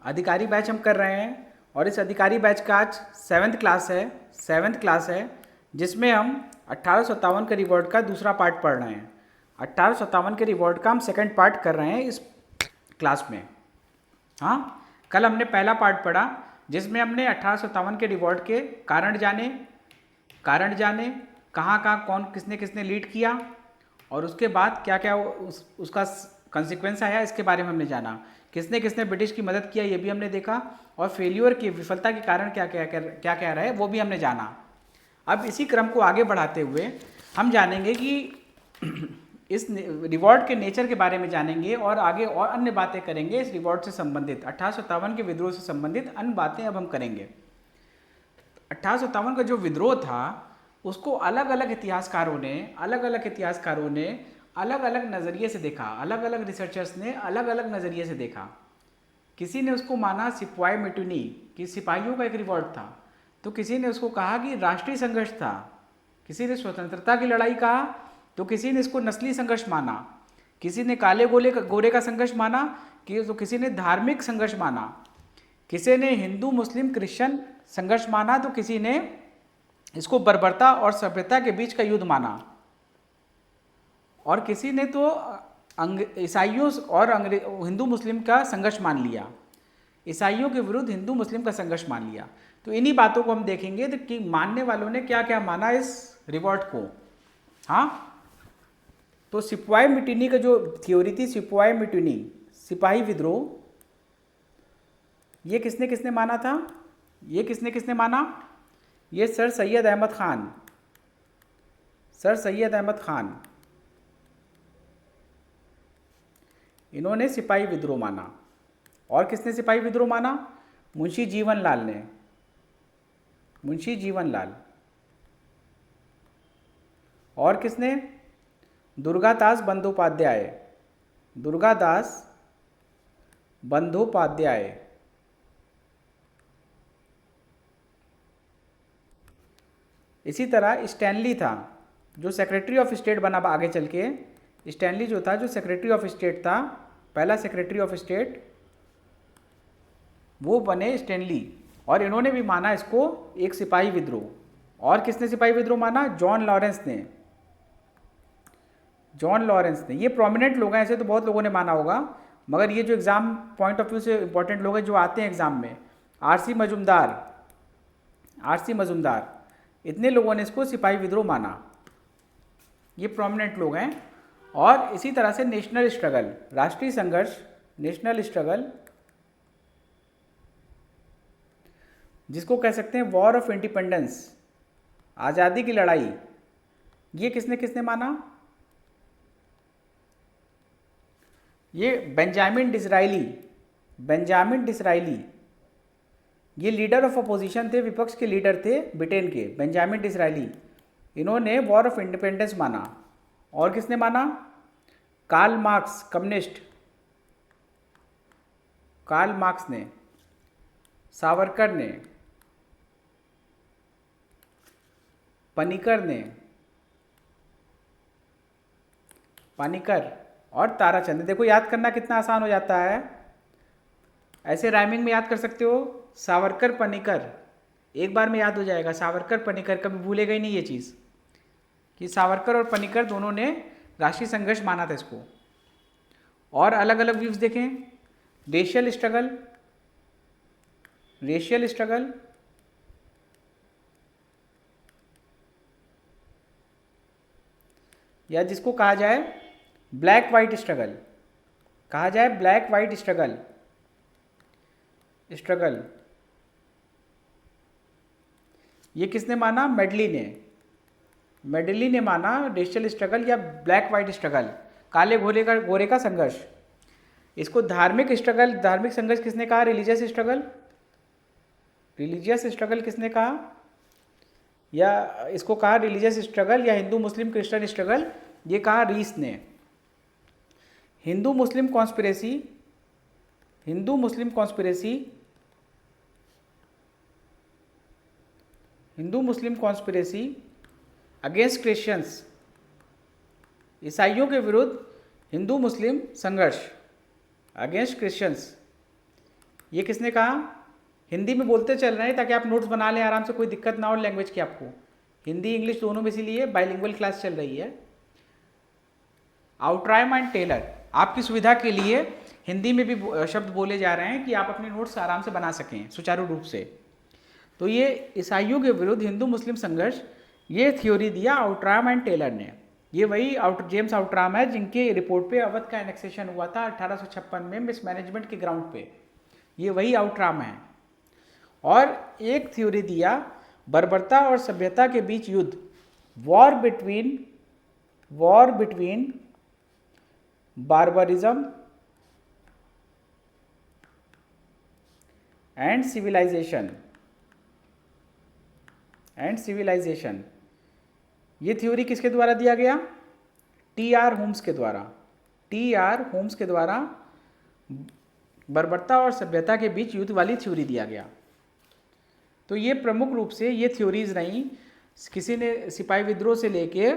अधिकारी बैच हम कर रहे हैं और इस अधिकारी बैच का आज 7th क्लास है जिसमें हम 1857 के रिवॉल्ट का दूसरा पार्ट पढ़ रहे हैं। 1857 के रिवॉल्ट का हम सेकंड पार्ट कर रहे हैं इस क्लास में। हाँ, कल हमने पहला पार्ट पढ़ा जिसमें हमने 1857 के रिवॉल्ट के कारण जाने, कहाँ कहाँ कौन किसने किसने लीड किया और उसके बाद क्या क्या उसका कंसिक्वेंस आया, इसके बारे में हमने जाना। किसने किसने ब्रिटिश की मदद किया ये भी हमने देखा और फेल्यूर की विफलता के कारण क्या क्या रहे वो भी हमने जाना। अब इसी क्रम को आगे बढ़ाते हुए हम जानेंगे कि इस रिवॉल्ट के नेचर के बारे में जानेंगे और आगे और अन्य बातें करेंगे इस रिवॉल्ट से संबंधित, 1857 के विद्रोह से संबंधित अन्य बातें अब हम करेंगे। 1857 का जो विद्रोह था उसको अलग अलग इतिहासकारों ने अलग अलग नज़रिए से देखा, अलग अलग रिसर्चर्स ने अलग अलग नज़रिए से देखा। किसी ने उसको माना सिपाही मिटूनी कि सिपाहियों का एक रिवॉल्ट था, तो किसी ने उसको कहा कि राष्ट्रीय संघर्ष था, किसी ने स्वतंत्रता की लड़ाई कहा, तो किसी ने इसको नस्ली संघर्ष माना, किसी ने काले गोरे का संघर्ष माना, तो किसी ने धार्मिक संघर्ष माना, किसी ने हिंदू मुस्लिम क्रिश्चियन संघर्ष माना, तो किसी ने इसको बर्बरता और सभ्यता के बीच का युद्ध माना और किसी ने तो ईसाइयों और हिंदू मुस्लिम का संघर्ष मान लिया, ईसाइयों के विरुद्ध हिंदू मुस्लिम का संघर्ष मान लिया। तो इन्हीं बातों को हम देखेंगे कि मानने वालों ने क्या क्या माना इस रिवॉल्ट को। हाँ, तो सिपाही मिटूनी का जो थ्योरी थी, सिपाही मिटूनी सिपाही विद्रोह, ये किसने किसने माना था, ये किसने किसने माना, ये सर सैयद अहमद खान इन्होंने सिपाही विद्रोह माना। और किसने सिपाही विद्रोह माना, मुंशी जीवन लाल। और किसने, दुर्गादास बंदोपाध्याय। इसी तरह स्टैनली था जो सेक्रेटरी ऑफ स्टेट बना आगे चल के। स्टैनली जो था, जो सेक्रेटरी ऑफ स्टेट था, पहला सेक्रेटरी ऑफ स्टेट, वो बने स्टैनली। और इन्होंने भी माना इसको एक सिपाही विद्रोह। और किसने सिपाही विद्रोह माना, जॉन लॉरेंस ने। ये प्रोमिनेंट लोग हैं, ऐसे तो बहुत लोगों ने माना होगा, मगर ये जो एग्जाम पॉइंट ऑफ व्यू से इंपॉर्टेंट लोग हैं जो आते हैं एग्जाम में, आरसी मजुमदार, इतने लोगों ने इसको सिपाही विद्रोह माना। ये प्रोमिनेंट लोग हैं। और इसी तरह से नेशनल स्ट्रगल, राष्ट्रीय संघर्ष, नेशनल स्ट्रगल, जिसको कह सकते हैं वॉर ऑफ इंडिपेंडेंस, आज़ादी की लड़ाई, ये किसने किसने माना, ये बेंजामिन डिसराइली, ये लीडर ऑफ अपोजिशन थे, विपक्ष के लीडर थे ब्रिटेन के, बेंजामिन डिसराइली। इन्होंने वॉर ऑफ इंडिपेंडेंस माना। और किसने माना, Karl Marx, communist, Karl Marx ने, सावरकर ने, पानिकर और ताराचंद। देखो याद करना कितना आसान हो जाता है, ऐसे राइमिंग में याद कर सकते हो। सावरकर पनिकर, एक बार में याद हो जाएगा। सावरकर पनिकर, कभी भूलेगा ही नहीं ये चीज़ कि सावरकर और पनिकर दोनों ने राष्ट्रीय संघर्ष माना था इसको। और अलग अलग व्यूज देखें, रेशियल स्ट्रगल, या जिसको कहा जाए ब्लैक वाइट स्ट्रगल, ये किसने माना, मेडली ने माना रेशियल स्ट्रगल या ब्लैक वाइट स्ट्रगल, काले गोरे का संघर्ष। इसको धार्मिक संघर्ष किसने कहा, रिलीजियस स्ट्रगल किसने कहा, या इसको कहा रिलीजियस स्ट्रगल या हिंदू मुस्लिम क्रिश्चियन स्ट्रगल, ये कहा रीस ने। हिंदू मुस्लिम कॉन्स्पिरेसी अगेंस्ट क्रिश्चियंस, ईसाइयों के विरुद्ध हिंदू मुस्लिम संघर्ष, अगेंस्ट क्रिश्चियंस, ये किसने कहा? हिंदी में बोलते चल रहे हैं ताकि आप नोट्स बना लें आराम से, कोई दिक्कत ना हो लैंग्वेज की आपको। हिंदी इंग्लिश दोनों में, इसीलिए बाइलिंगुअल क्लास चल रही है। आउट्रायम एंड टेलर, आपकी सुविधा के लिए हिंदी में भी शब्द बोले जा रहे हैं कि आप अपने नोट्स आराम से बना सकें सुचारू रूप से। तो ये ईसाइयों के विरुद्ध हिंदू मुस्लिम संघर्ष, ये थ्योरी दिया आउट्रायम एंड टेलर ने। ये वही जेम्स आउट्रायम है जिनके रिपोर्ट पे अवध का एनेक्सेशन हुआ था 1856 में मिसमैनेजमेंट के ग्राउंड पे। ये वही आउट्रायम है। और एक थ्योरी दिया बर्बरता और सभ्यता के बीच युद्ध, war between barbarism and civilisation. ये थ्योरी किसके द्वारा दिया गया? टी.आर. होम्स के द्वारा बर्बरता और सभ्यता के बीच युद्ध वाली थ्योरी दिया गया। तो ये प्रमुख रूप से ये थ्योरीज रहीं, किसी ने सिपाही विद्रोह से लेके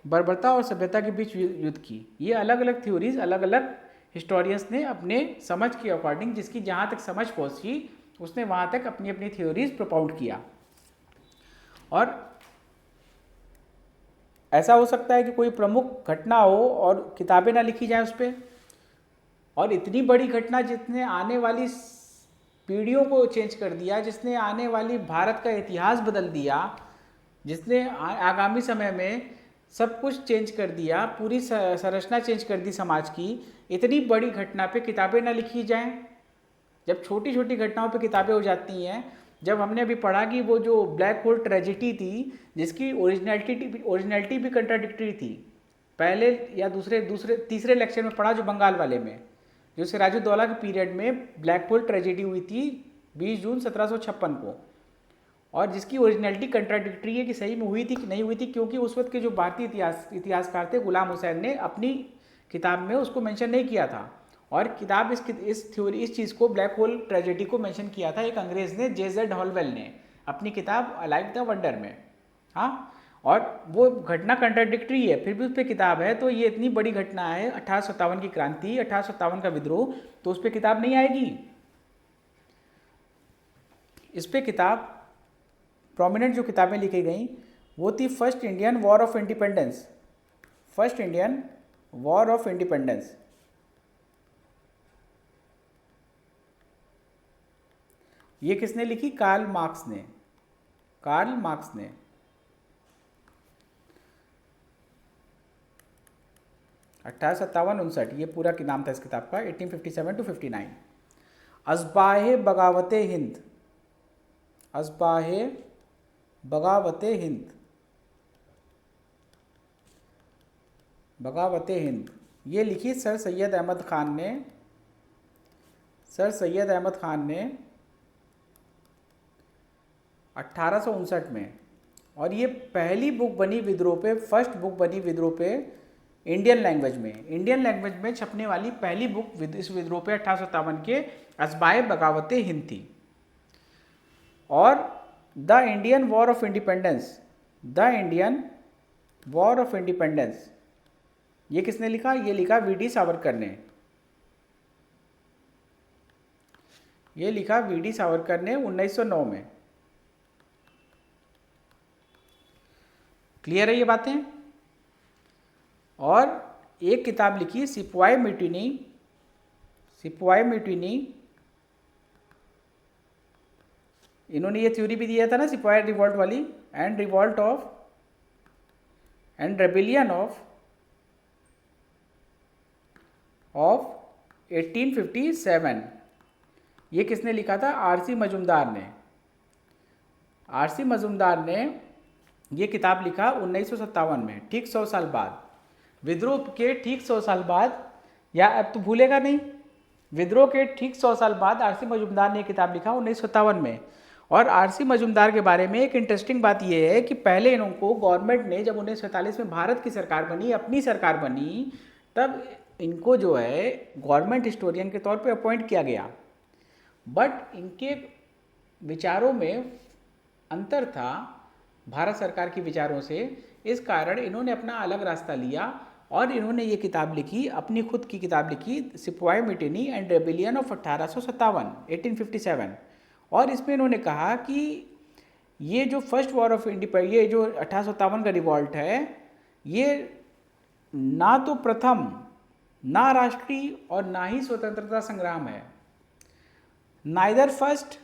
बर्बरता और सभ्यता के बीच युद्ध की। ये अलग अलग थ्योरीज अलग अलग हिस्टोरियंस ने अपने समझ के अकॉर्डिंग, जिसकी जहाँ तक समझ पहुँची उसने वहाँ तक अपनी अपनी थ्योरीज प्रोपाउंड किया। और ऐसा हो सकता है कि कोई प्रमुख घटना हो और किताबें ना लिखी जाए उस पर, और इतनी बड़ी घटना जिसने आने वाली पीढ़ियों को चेंज कर दिया, जिसने आने वाली भारत का इतिहास बदल दिया, जिसने आगामी समय में सब कुछ चेंज कर दिया, पूरी संरचना चेंज कर दी समाज की, इतनी बड़ी घटना पे किताबें ना लिखी जाएं। जब छोटी छोटी घटनाओं पे किताबें हो जाती हैं, जब हमने अभी पढ़ा कि वो जो ब्लैक होल ट्रेजेडी थी जिसकी ओरिजिनलिटी भी कंट्राडिक्टरी थी, पहले या तीसरे लेक्चर में पढ़ा जो बंगाल वाले में, जो सिराजुद्दौला के पीरियड में ब्लैक होल ट्रेजेडी हुई थी 20 जून 1756 को, और जिसकी ओरिजिनलिटी कंट्राडिक्टरी है कि सही में हुई थी कि नहीं हुई थी, क्योंकि उस वक्त के जो भारतीय इतिहासकार थे गुलाम हुसैन ने अपनी किताब में उसको मेंशन नहीं किया था। और किताब इस चीज़ को ब्लैक होल ट्रेजेडी को मेंशन किया था एक अंग्रेज़ ने, J.Z. हॉलवेल ने, अपनी किताब अलाइव द वंडर में। हाँ, और वो घटना कंट्राडिक्टरी है फिर भी उस पर किताब है। तो ये इतनी बड़ी घटना है 1857 की क्रांति, 1857 का विद्रोह, तो उस पर किताब नहीं आएगी। इस पर किताब प्रोमिनेंट जो किताबें लिखी गई वो थी first Indian war of independence. ये किसने लिखी? कार्ल मार्क्स ने। 1857-59 ये पूरा नाम था इस किताब का, 1857 to 59। असबाहे बगावते हिंद ये लिखी सर सैयद अहमद खान ने 1859 में। और ये पहली बुक बनी विद्रोह पे, फर्स्ट बुक बनी विद्रोह पे इंडियन लैंग्वेज में छपने वाली पहली बुक इस विद्रोह पे 1857 के असबाए बगावते हिंद थी। और the Indian war of independence ये किसने लिखा? ये लिखा वी.डी. सावरकर ने। ये लिखा वी.डी. सावरकर ने 1909 में। क्लियर है ये बातें? और एक किताब लिखी सिपाही म्यूटिनी। इन्होंने ये थ्योरी भी दिया था ना सिपाही रिवॉल्ट वाली, एंड रेबिलियन ऑफ 1857। ये किसने लिखा था? आर.सी. मजूमदार ने ये किताब लिखा 1957 में, ठीक 100 साल बाद, विद्रोह के ठीक 100 साल बाद, या अब तो भूलेगा नहीं, विद्रोह के ठीक 100 साल बाद आर.सी. मजूमदार ने किताब लिखा 1957 में। और आर.सी. मजूमदार के बारे में एक इंटरेस्टिंग बात यह है कि पहले इनको गवर्नमेंट ने, जब 1947 में भारत की सरकार बनी, अपनी सरकार बनी, तब इनको जो है गवर्नमेंट हिस्टोरियन के तौर पे अपॉइंट किया गया, बट इनके विचारों में अंतर था भारत सरकार के विचारों से। इस कारण इन्होंने अपना अलग रास्ता लिया और इन्होंने ये किताब लिखी, अपनी खुद की किताब लिखी, सिपाही मिटिनी एंड रेबिलियन ऑफ 1857 और इसमें इन्होंने कहा कि ये जो फर्स्ट वॉर ऑफ इंडिपेंडेंस, ये जो 1857 का रिवॉल्ट है, ये ना तो प्रथम, ना राष्ट्रीय और ना ही स्वतंत्रता संग्राम है, neither first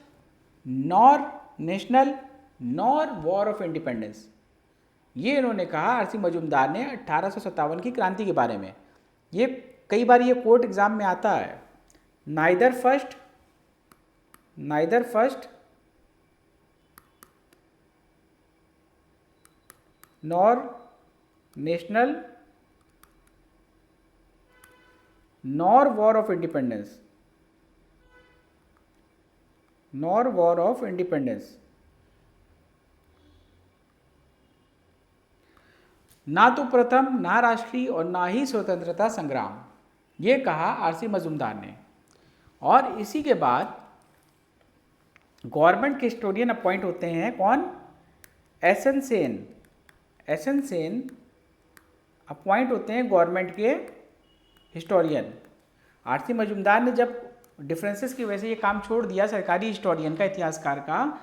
nor national nor war of independence. ये इन्होंने कहा आरसी मजूमदार ने 1857 की क्रांति के बारे में। ये कई बार ये कोर्ट एग्जाम में आता है, neither first nor national nor war of independence, nor war of independence, ना तो प्रथम, ना राष्ट्रीय और ना ही स्वतंत्रता संग्राम, ये कहा आरसी मजूमदार ने। और इसी के बाद गवर्नमेंट के हिस्टोरियन अपॉइंट होते हैं कौन? SN Sen. SN Sen appoint होते हैं गवर्नमेंट के हिस्टोरियन। आरसी मजूमदार ने जब डिफरेंसेस की वजह से ये काम छोड़ दिया सरकारी हिस्टोरियन का, इतिहासकार का,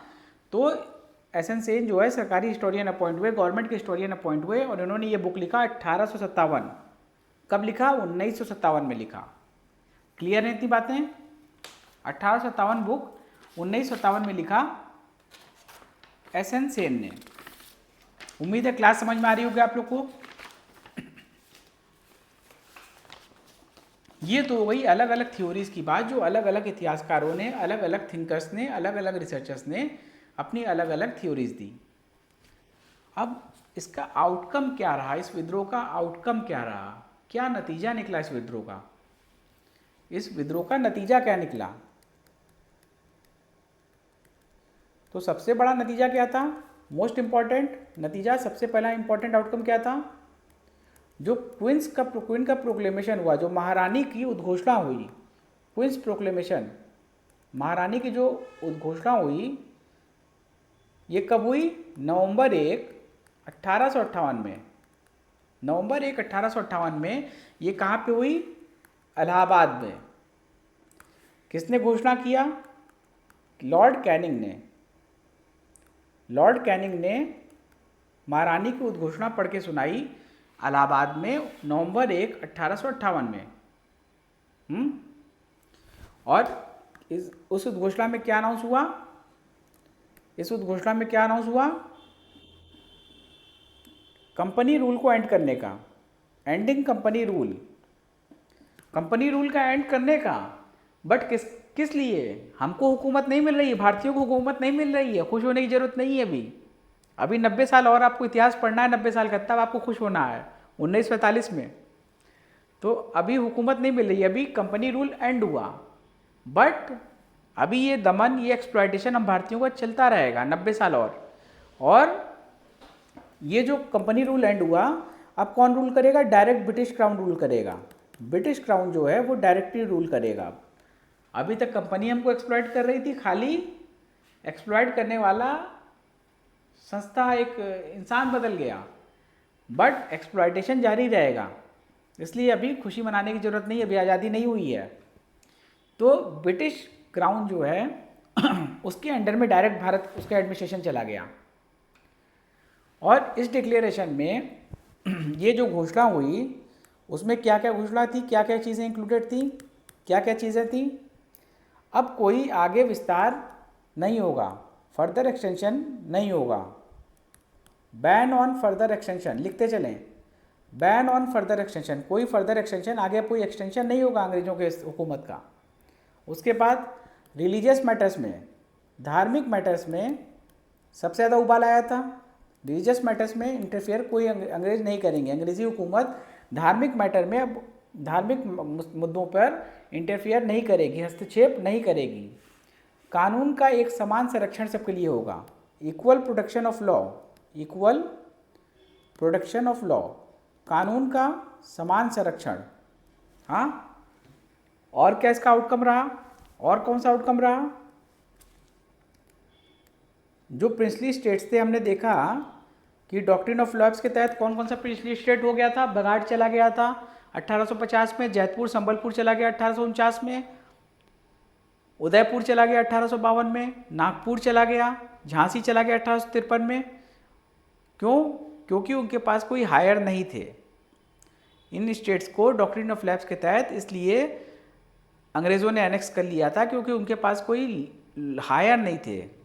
तो एसएन सेन जो है सरकारी हिस्टोरियन अपॉइंट हुए, गवर्नमेंट के हिस्टोरियन अपॉइंट हुए और इन्होंने ये बुक लिखा 1857। कब लिखा? 1957 में लिखा। क्लियर है इतनी बातें? 1857 बुक 1957 में लिखा एसएन सेन ने। उम्मीद है क्लास समझ में आ रही होगी आप लोग को। ये तो हो गई अलग अलग थ्योरीज की बात, जो अलग अलग इतिहासकारों ने, अलग अलग थिंकर्स ने, अलग अलग रिसर्चर्स ने अपनी अलग अलग थ्योरीज दी। अब इसका आउटकम क्या रहा? इस विद्रोह का आउटकम क्या रहा? क्या नतीजा निकला इस विद्रोह का? इस विद्रोह का नतीजा क्या निकला? तो सबसे बड़ा नतीजा क्या था? मोस्ट इंपॉर्टेंट नतीजा, सबसे पहला इंपॉर्टेंट आउटकम क्या था? जो क्वीन का प्रोक्लेमेशन हुआ, जो महारानी की उद्घोषणा हुई, क्वींस प्रोक्लेमेशन, महारानी की जो उद्घोषणा हुई, ये कब हुई? नवंबर 1, 1858 में। नवंबर 1, 1858 में ये कहाँ पे हुई? इलाहाबाद में। किसने घोषणा किया? लॉर्ड कैनिंग ने। लॉर्ड कैनिंग ने महारानी की उद्घोषणा पढ़ के सुनाई इलाहाबाद में नवंबर 1, 1858 में। और उस उद्घोषणा में क्या अनाउंस हुआ? इस उद्घोषणा में क्या अनाउंस हुआ? कंपनी रूल को एंड करने का, ending company rule, company rule का एंड करने का। बट किस लिए? हमको हुकूमत नहीं मिल रही है, भारतीयों को हुकूमत नहीं मिल रही है, खुश होने की जरूरत नहीं है। अभी 90 साल और आपको इतिहास पढ़ना है, 90 साल का, तब आपको खुश होना है 1945 में। तो अभी हुकूमत नहीं मिल रही है, अभी कंपनी रूल एंड हुआ। बट अभी ये दमन, ये एक्सप्लॉयटेशन हम भारतीयों का चलता रहेगा 90 साल और ये जो कंपनी रूल एंड हुआ, अब कौन रूल करेगा? डायरेक्ट ब्रिटिश क्राउन रूल करेगा। ब्रिटिश क्राउन जो है वो डायरेक्टली रूल करेगा। अभी तक कंपनी हमको एक्सप्लॉयट कर रही थी, खाली एक्सप्लॉयट करने वाला संस्था, एक इंसान बदल गया, बट एक्सप्लॉयटेशन जारी रहेगा। इसलिए अभी खुशी मनाने की ज़रूरत नहीं, अभी आज़ादी नहीं हुई है। तो ब्रिटिश क्राउन जो है उसके अंडर में डायरेक्ट भारत, उसका एडमिनिस्ट्रेशन चला गया। और इस डिक्लेरेशन में ये जो घोषणा हुई, उसमें क्या क्या घोषणा थी, क्या क्या चीज़ें इंक्लूडेड थी, क्या क्या चीज़ें थी? अब कोई आगे विस्तार नहीं होगा, फर्दर एक्सटेंशन नहीं होगा। बैन ऑन फर्दर एक्सटेंशन, लिखते चलें, बैन ऑन फर्दर एक्सटेंशन, कोई फर्दर एक्सटेंशन, आगे कोई एक्सटेंशन नहीं होगा अंग्रेजों के हुकूमत का। उसके बाद रिलीजियस मैटर्स में, धार्मिक मैटर्स में सबसे ज़्यादा उबाल आया था। रिलीजियस मैटर्स में इंटरफेयर कोई अंग्रेज नहीं करेंगे, अंग्रेजी हुकूमत धार्मिक मैटर में, अब धार्मिक मुद्दों पर इंटरफेयर नहीं करेगी, हस्तक्षेप नहीं करेगी। कानून का एक समान संरक्षण सबके लिए होगा, equal protection of law, equal protection of law, कानून का समान संरक्षण। हाँ, और क्या इसका आउटकम रहा? और कौन सा आउटकम रहा? जो प्रिंसली स्टेट्स थे, हमने देखा कि डॉक्ट्रिन ऑफ लॉज के तहत कौन कौन सा स्टेट हो गया था, बगाड़ चला गया था 1850 में, जैतपुर संबलपुर चला गया 1849 में, उदयपुर चला गया 1852 में, नागपुर चला गया, झांसी चला गया 1853 में। क्यों? क्योंकि उनके पास कोई हायर नहीं थे इन स्टेट्स को डॉक्ट्रिन ऑफ लैब्स के तहत, इसलिए अंग्रेज़ों ने एनेक्स कर लिया था, क्योंकि उनके पास कोई हायर नहीं थे।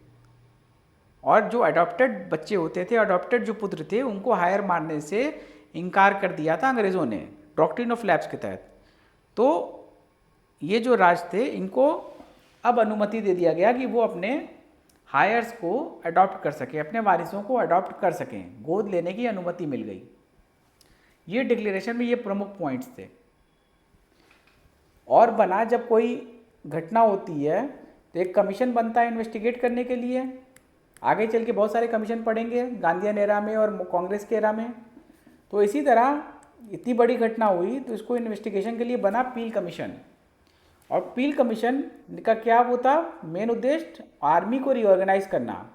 और जो अडॉप्टेड बच्चे होते थे, अडॉप्टेड जो पुत्र थे, उनको हायर मारने से इनकार कर दिया था अंग्रेज़ों ने डॉक्ट्रिन ऑफ लैब्स के तहत। तो ये जो राज थे, इनको अब अनुमति दे दिया गया कि वो अपने हायर्स को अडॉप्ट कर सकें, अपने वारिसों को अडॉप्ट कर सकें, गोद लेने की अनुमति मिल गई। ये डिक्लेरेशन में ये प्रमुख पॉइंट्स थे। और बना जब कोई घटना होती है तो एक कमीशन बनता है इन्वेस्टिगेट करने के लिए। आगे चल के बहुत सारे कमीशन पढ़ेंगे गांधीयन एरा में और कांग्रेस के एरा में। तो इसी तरह इतनी बड़ी घटना हुई तो इसको इन्वेस्टिगेशन के लिए बना पील कमीशन। और पील कमीशन का क्या वो था मेन उद्देश्य, आर्मी को रीऑर्गेनाइज करना।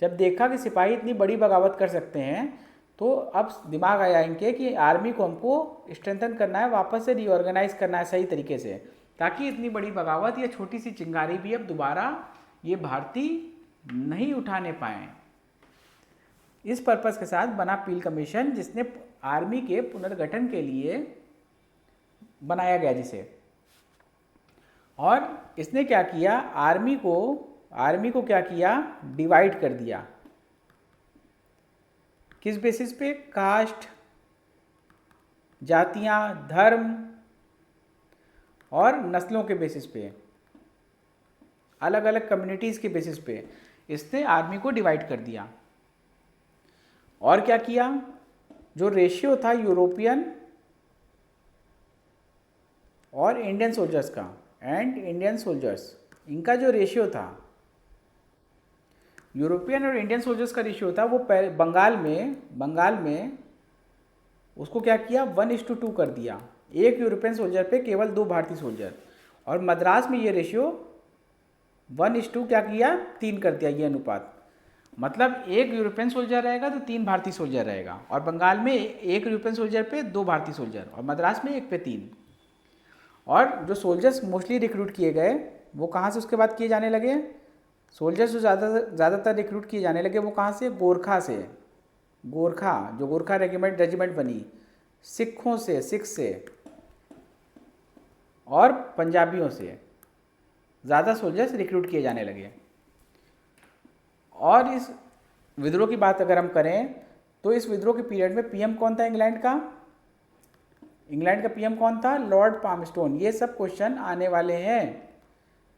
जब देखा कि सिपाही इतनी बड़ी बगावत कर सकते हैं तो अब दिमाग आया इनके कि आर्मी को हमको स्ट्रेंथन करना है, वापस से रीऑर्गेनाइज करना है सही तरीके से, ताकि इतनी बड़ी बगावत या छोटी सी चिंगारी भी अब दोबारा ये भारतीय नहीं उठाने पाए। इस पर्पस के साथ बना पील कमीशन, जिसने आर्मी के पुनर्गठन के लिए बनाया गया जिसे। और इसने क्या किया, आर्मी को क्या किया, डिवाइड कर दिया। किस बेसिस पे? कास्ट, जातियां, धर्म और नस्लों के बेसिस पे, अलग अलग कम्युनिटीज़ के बेसिस पे इसने आर्मी को डिवाइड कर दिया। और क्या किया, जो रेशियो था यूरोपियन और इंडियन सोल्जर्स का, एंड इंडियन सोल्जर्स, इनका जो रेशियो था, यूरोपियन और इंडियन सोल्जर्स का रेशियो था, वो बंगाल में उसको क्या किया, 1:2 कर दिया। एक यूरोपियन सोल्जर पे केवल 2 भारतीय सोल्जर। और मद्रास में ये रेशियो 1:3 क्या किया, 3 कर दिया ये अनुपात। मतलब 1 यूरोपियन सोल्जर रहेगा तो 3 भारतीय सोल्जर रहेगा। और बंगाल में 1 यूरोपियन सोल्जर पे 2 भारतीय सोल्जर, और मद्रास में 1 पे 3। और जो सोल्जर्स मोस्टली रिक्रूट किए गए वो कहाँ से उसके बाद किए जाने लगे, सोल्जर्स जो ज़्यादातर रिक्रूट किए जाने लगे वो कहाँ से, गोरखा से। गोरखा, जो गोरखा रेजिमेंट बनी, सिख से और पंजाबियों से ज़्यादा सोल्जर्स रिक्रूट किए जाने लगे। और इस विद्रोह की बात अगर हम करें तो इस विद्रोह के पीरियड में पीएम कौन था इंग्लैंड का? इंग्लैंड का पीएम कौन था? लॉर्ड पामस्टोन। ये सब क्वेश्चन आने वाले हैं।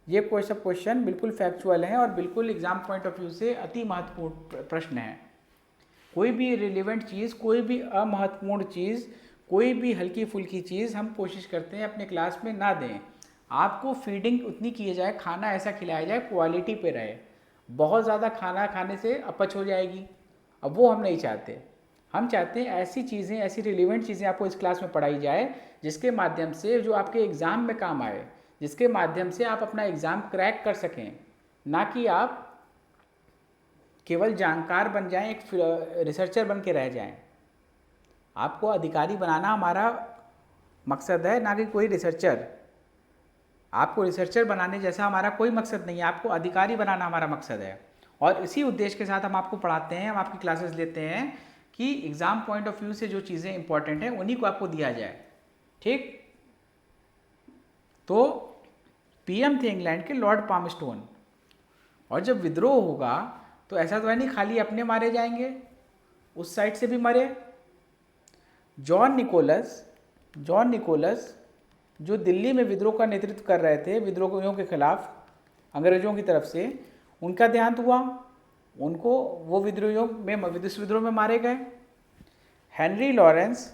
ये कोई सब क्वेश्चन बिल्कुल फैक्चुअल हैं और बिल्कुल एग्जाम पॉइंट ऑफ व्यू से अति महत्वपूर्ण प्रश्न है। कोई भी रिलेवेंट चीज़, कोई भी अमहत्वपूर्ण चीज़, कोई भी हल्की फुल्की चीज़ हम कोशिश करते हैं अपने क्लास में ना दें। आपको फीडिंग उतनी की जाए, खाना ऐसा खिलाया जाए क्वालिटी पे रहे। बहुत ज़्यादा खाना खाने से अपच हो जाएगी, अब वो हम नहीं चाहते। हम चाहते हैं ऐसी चीज़ें, ऐसी रिलेवेंट चीज़ें आपको इस क्लास में पढ़ाई जाए जिसके माध्यम से जो आपके एग्ज़ाम में काम आए, जिसके माध्यम से आप अपना एग्ज़ाम क्रैक कर सकें, ना कि आप केवल जानकार बन जाएं, एक रिसर्चर बन के रह जाएं। आपको अधिकारी बनाना हमारा मकसद है, ना कि कोई रिसर्चर। आपको रिसर्चर बनाने जैसा हमारा कोई मकसद नहीं है, आपको अधिकारी बनाना हमारा मकसद है। और इसी उद्देश्य के साथ हम आपको पढ़ाते हैं, हम आपकी क्लासेस लेते हैं कि एग्ज़ाम पॉइंट ऑफ व्यू से जो चीज़ें इंपॉर्टेंट हैं उन्हीं को आपको दिया जाए। ठीक, तो पीएम थे इंग्लैंड के लॉर्ड पामस्टोन। और जब विद्रोह होगा तो ऐसा तो है नहीं खाली अपने मारे जाएंगे, उस साइड से भी मरे। जॉन निकोलस जो दिल्ली में विद्रोह का नेतृत्व कर रहे थे, विद्रोहियों के खिलाफ अंग्रेजों की तरफ से, उनका देहांत हुआ। उनको वो विद्रोह में मारे गए। हेनरी लॉरेंस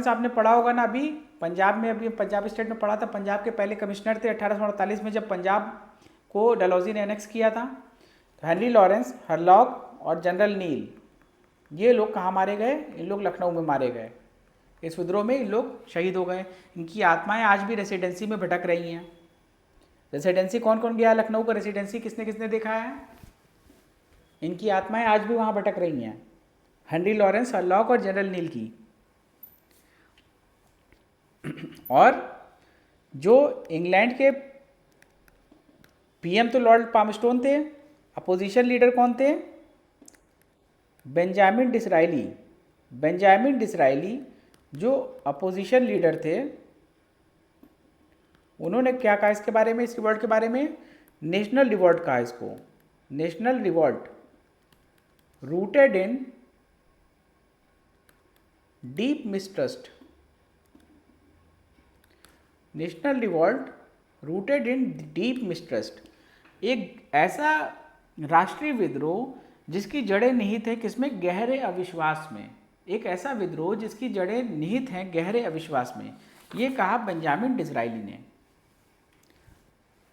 आपने पढ़ा होगा ना, अभी पंजाब स्टेट में पढ़ा था। पंजाब के पहले कमिश्नर थे 1848 में, जब पंजाब को डलहौजी ने एनेक्स किया था। तो हेनरी लॉरेंस, हरलॉक और जनरल नील, ये लोग कहाँ मारे गए? इन लोग लखनऊ में मारे गए। इस विद्रोह में इन लोग शहीद हो गए। इनकी आत्माएं आज भी रेसिडेंसी में भटक रही हैं। रेसिडेंसी कौन कौन गया लखनऊ का रेसिडेंसी, किसने किसने देखा है? इनकी आत्माएं आज भी वहाँ भटक रही हैं, हेनरी लॉरेंस हरलॉक और जनरल नील की। और जो इंग्लैंड के पीएम तो लॉर्ड पामस्टोन थे, अपोजिशन लीडर कौन थे? बेंजामिन डिसराइली। बेंजामिन डिसराइली जो अपोजिशन लीडर थे, उन्होंने क्या कहा इसके बारे में, इस रिवॉल्ट के बारे में? नेशनल रिवॉल्ट कहा इसको, national revolt rooted in deep mistrust. National revolt rooted in deep mistrust, एक ऐसा राष्ट्रीय विद्रोह जिसकी जड़ें निहित हैं किसमें? गहरे अविश्वास में। एक ऐसा विद्रोह जिसकी जड़ें निहित हैं गहरे अविश्वास में, ये कहा बेंजामिन डिसराइली ने।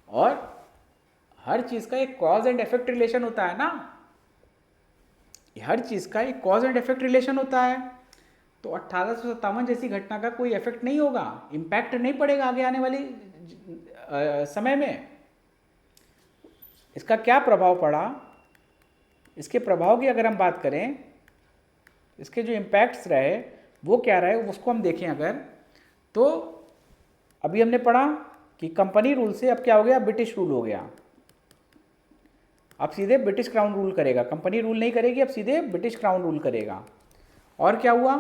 और हर चीज़ का एक कॉज एंड इफेक्ट रिलेशन होता है ना, हर चीज़ का एक कॉज एंड इफेक्ट रिलेशन होता है। तो 1857 जैसी घटना का कोई इफेक्ट नहीं होगा, इम्पैक्ट नहीं पड़ेगा आगे आने वाली समय में। इसका क्या प्रभाव पड़ा, इसके प्रभाव की अगर हम बात करें, इसके जो इम्पैक्ट्स रहे वो क्या रहे, उसको हम देखें अगर, तो अभी हमने पढ़ा कि कंपनी रूल से अब क्या हो गया? ब्रिटिश रूल हो गया। अब सीधे ब्रिटिश क्राउन रूल करेगा, कंपनी रूल नहीं करेगी, अब सीधे ब्रिटिश क्राउन रूल करेगा। और क्या हुआ?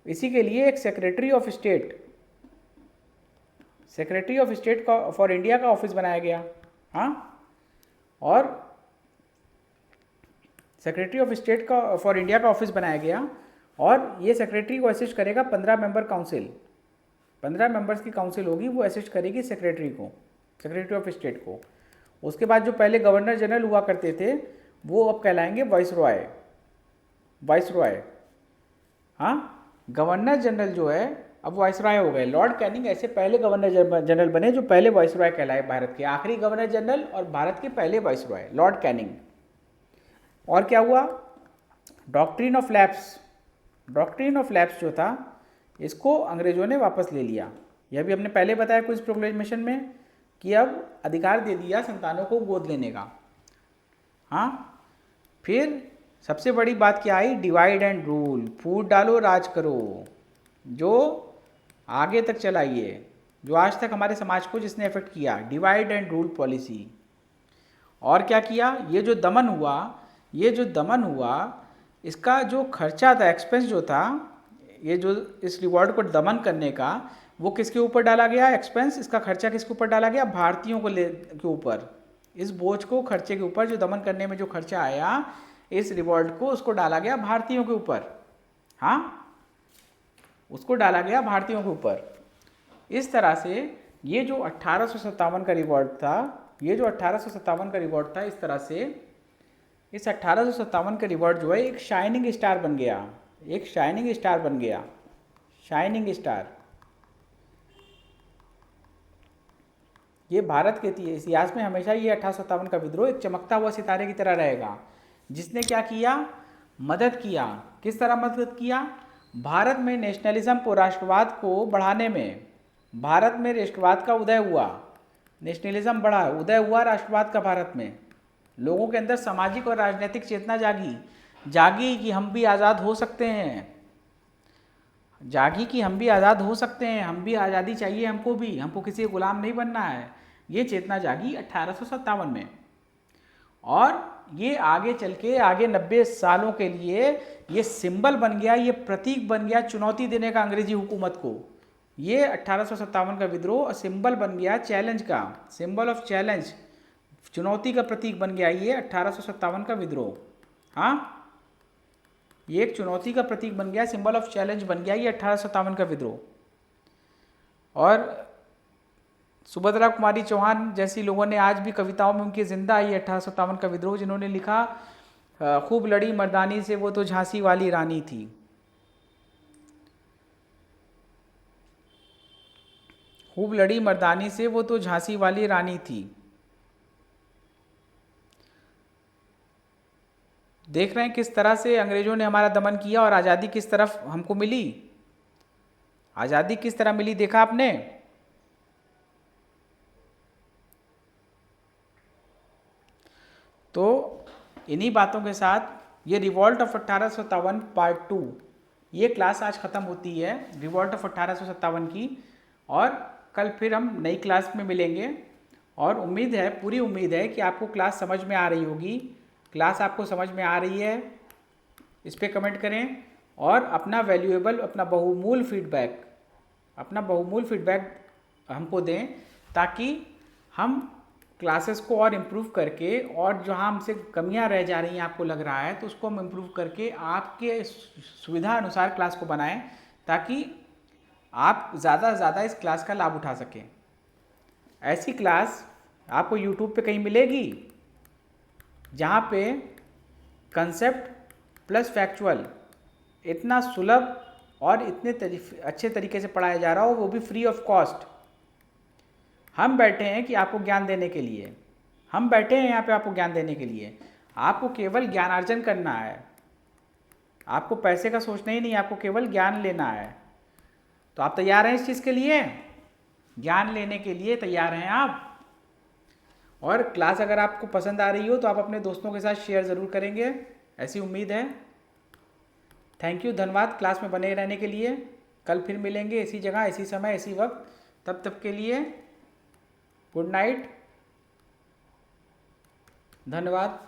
इसी के लिए एक secretary of state, secretary of state का फॉर इंडिया का ऑफिस बनाया गया। हाँ, और सेक्रेटरी ऑफ स्टेट का फॉर इंडिया का ऑफिस बनाया गया, और ये सेक्रेटरी को असिस्ट करेगा 15 मेंबर काउंसिल, 15 मेंबर्स की काउंसिल होगी, वो असिस्ट करेगी सेक्रेटरी को, सेक्रेटरी ऑफ स्टेट को। उसके बाद जो पहले गवर्नर जनरल हुआ करते थे वो अब कहलाएंगे वाइसरॉय, वाइसरॉय। हाँ, गवर्नर जनरल जो है अब वाइसरॉय हो गए। लॉर्ड कैनिंग ऐसे पहले गवर्नर जनरल बने जो पहले वाइसरॉय कहलाए, भारत के आखिरी गवर्नर जनरल और भारत के पहले वाइसरॉय, लॉर्ड कैनिंग। और क्या हुआ? Doctrine of lapse, doctrine of lapse जो था इसको अंग्रेजों ने वापस ले लिया। यह भी हमने पहले बताया कुछ प्रोक्लेमेशन में कि अब अधिकार दे दिया संतानों को गोद लेने का। हाँ, फिर सबसे बड़ी बात क्या आई? डिवाइड एंड रूल, फूट डालो राज करो, जो आगे तक चलाइए, जो आज तक हमारे समाज को जिसने इफेक्ट किया, डिवाइड एंड रूल पॉलिसी। और क्या किया? ये जो दमन हुआ, ये जो दमन हुआ, इसका जो खर्चा था, एक्सपेंस जो था, ये जो इस रिवॉर्ड को दमन करने का, वो किसके ऊपर डाला गया? एक्सपेंस, इसका खर्चा किसके ऊपर डाला गया? भारतीयों को के ऊपर। इस बोझ को, खर्चे के ऊपर, जो दमन करने में जो खर्चा आया इस रिवॉर्ड को, उसको डाला गया भारतीयों के ऊपर। हाँ, उसको डाला गया भारतीयों के ऊपर। इस तरह से ये जो 1857 का रिवॉर्ड था, ये जो 1857 का रिवॉर्ड था, इस तरह से इस 1857 का रिवॉर्ड जो है एक शाइनिंग स्टार बन गया, एक शाइनिंग स्टार बन गया, शाइनिंग स्टार। ये भारत के इतिहास में हमेशा ये 1857 का विद्रोह एक चमकता हुआ सितारे की तरह रहेगा, जिसने क्या किया? मदद किया। किस तरह मदद किया? भारत में नेशनलिज्म को, राष्ट्रवाद को बढ़ाने में, भारत में राष्ट्रवाद का उदय हुआ, नेशनलिज्म बढ़ा, उदय हुआ राष्ट्रवाद का भारत में। लोगों के अंदर सामाजिक और राजनीतिक चेतना जागी कि हम भी आज़ाद हो सकते हैं, जागी कि हम भी आज़ाद हो सकते हैं, हम भी आज़ादी चाहिए, हमको किसी के गुलाम नहीं बनना है। ये चेतना जागी 1857 में, और ये आगे चल के आगे 90 सालों के लिए ये सिंबल बन गया, ये प्रतीक बन गया चुनौती देने का अंग्रेजी हुकूमत को। ये 1857 का विद्रोह सिंबल बन गया चैलेंज का, सिंबल ऑफ चैलेंज, चुनौती का प्रतीक बन गया ये 1857 का विद्रोह। हाँ, ये एक चुनौती का प्रतीक बन गया, सिंबल ऑफ चैलेंज बन गया ये 1857 का विद्रोह। और सुभद्रा कुमारी चौहान जैसी लोगों ने आज भी कविताओं में उनकी जिंदा आई 1857 का विद्रोह, जिन्होंने लिखा खूब लड़ी मर्दानी से वो तो झांसी वाली रानी थी। खूब लड़ी मर्दानी से वो तो झांसी वाली रानी थी। देख रहे हैं किस तरह से अंग्रेजों ने हमारा दमन किया और आज़ादी किस तरफ हमको मिली। आज़ादी किस तरह मिली देखा आपने? तो इन्हीं बातों के साथ ये रिवॉल्ट ऑफ 1857 पार्ट 2 ये क्लास आज ख़त्म होती है, रिवॉल्ट ऑफ 1857 की। और कल फिर हम नई क्लास में मिलेंगे। और उम्मीद है, पूरी उम्मीद है कि आपको क्लास समझ में आ रही होगी। क्लास आपको समझ में आ रही है इस पर कमेंट करें, और अपना वैल्यूएबल, अपना बहुमूल फीडबैक हमको दें, ताकि हम क्लासेस को और इम्प्रूव करके, और जहाँ हमसे कमियाँ रह जा रही हैं आपको लग रहा है, तो उसको हम इम्प्रूव करके आपके सुविधा अनुसार क्लास को बनाएं, ताकि आप ज़्यादा से ज़्यादा इस क्लास का लाभ उठा सकें। ऐसी क्लास आपको यूट्यूब पे कहीं मिलेगी जहाँ पे कंसेप्ट प्लस फैक्चुअल इतना सुलभ और इतने अच्छे तरीके से पढ़ाया जा रहा हो, वो भी फ्री ऑफ कॉस्ट। हम बैठे हैं कि आपको ज्ञान देने के लिए, हम बैठे हैं यहाँ पे आपको ज्ञान देने के लिए। आपको केवल ज्ञानार्जन करना है, आपको पैसे का सोचना ही नहीं, आपको केवल ज्ञान लेना है। तो आप तैयार हैं इस चीज़ के लिए? ज्ञान लेने के लिए तैयार हैं आप? और क्लास अगर आपको पसंद आ रही हो तो आप अपने दोस्तों के साथ शेयर ज़रूर करेंगे, ऐसी उम्मीद है। थैंक यू, धन्यवाद क्लास में बने रहने के लिए। कल फिर मिलेंगे इसी जगह, इसी समय, इसी वक्त। तब तक के लिए गुड नाइट, धन्यवाद।